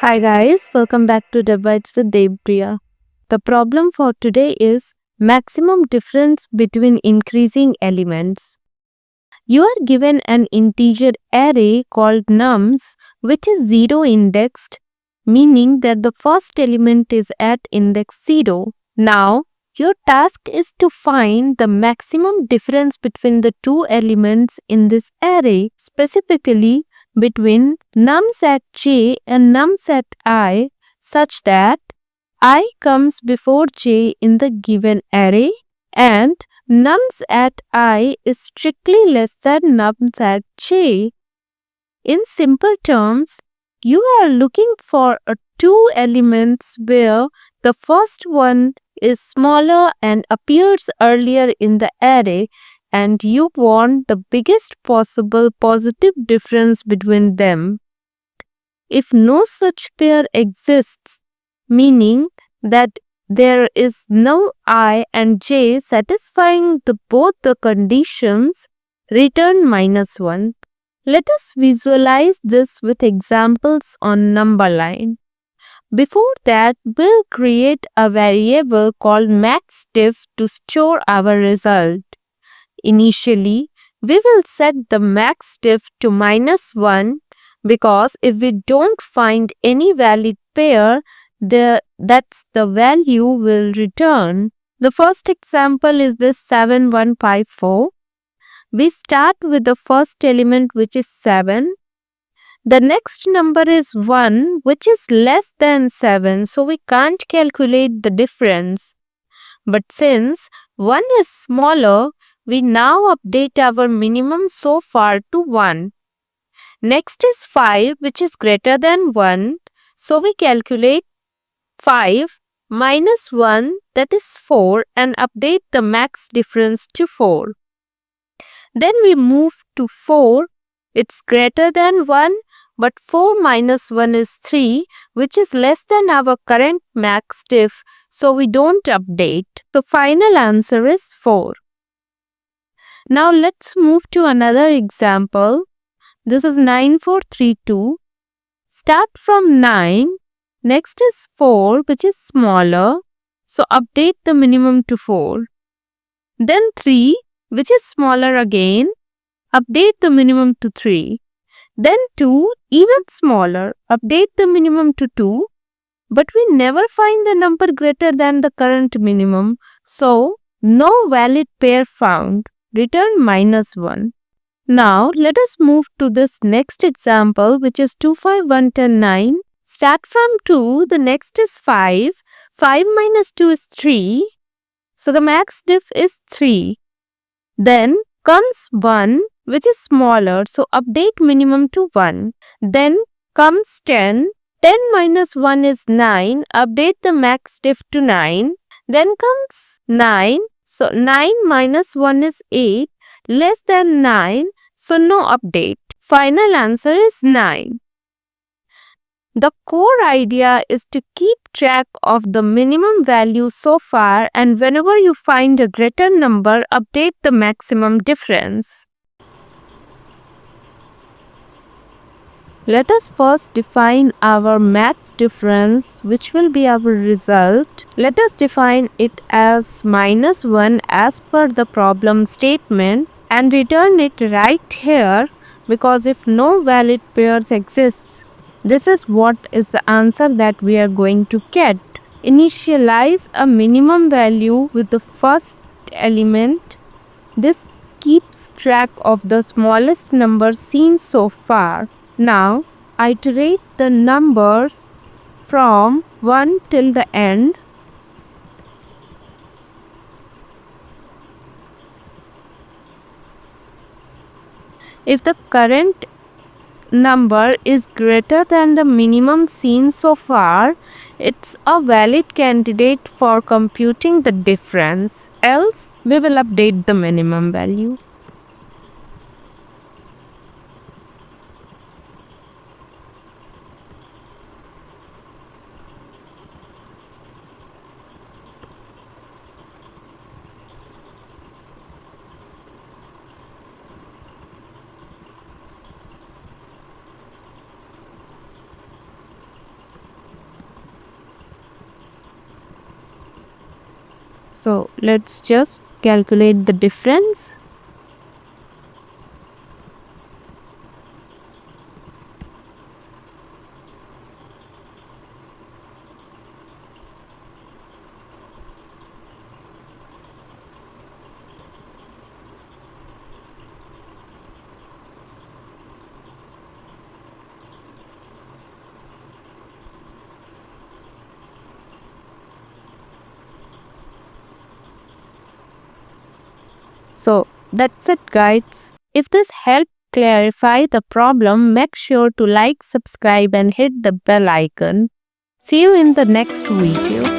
Hi guys, welcome back to Debates with Devpriya. The problem for today is maximum difference between increasing elements. You are given an integer array called nums which is 0 indexed, meaning that the first element is at index 0. Now, your task is to find the maximum difference between the two elements in this array, specifically between nums at j and nums at I, such that I comes before j in the given array and nums at I is strictly less than nums at j. In simple terms, you are looking for two elements where the first one is smaller and appears earlier in the array, and you want the biggest possible positive difference between them. If no such pair exists, meaning that there is no I and j satisfying both the conditions, return -1. Let us visualize this with examples on number line. Before that, we'll create a variable called maxDiff to store our result. Initially, we will set the maxDiff to -1 because if we don't find any valid pair, that's the value will return. The first example is this 7154. We start with the first element which is 7. The next number is 1 which is less than 7, so we can't calculate the difference. But since 1 is smaller, we now update our minimum so far to 1. Next is 5 which is greater than 1, so we calculate 5 minus 1, that is 4, and update the max difference to 4. Then we move to 4, it's greater than 1, but 4 minus 1 is 3, which is less than our current max diff, so we don't update. The final answer is 4. Now let's move to another example. This is 9432. Start from 9. Next is 4, which is smaller, so update the minimum to 4. Then 3, which is smaller again, update the minimum to 3. Then 2, even smaller, update the minimum to 2. But we never find a number greater than the current minimum, so no valid pair found. Return -1. Now let us move to this next example, which is 25110. Start from 2, the next is 5. 5 minus 2 is 3. So the max diff is 3. Then comes 1, which is smaller, so update minimum to 1. Then comes 10. 10 minus 1 is 9. Update the max diff to 9. Then comes 9. So 9 minus 1 is 8. Less than 9. So no update. Final answer is 9. The core idea is to keep track of the minimum value so far, and whenever you find a greater number, update the maximum difference. Let us first define our max difference, which will be our result. Let us define it as -1 as per the problem statement and return it right here, because if no valid pairs exists, this is what is the answer that we are going to get. Initialize a minimum value with the first element. This keeps track of the smallest number seen so far. Now, iterate the numbers from 1 till the end. If the current number is greater than the minimum seen so far, it's a valid candidate for computing the difference. Else, we will update the minimum value. So let's just calculate the difference. So that's it, guys. If this helped clarify the problem, make sure to like, subscribe, and hit the bell icon. See you in the next video.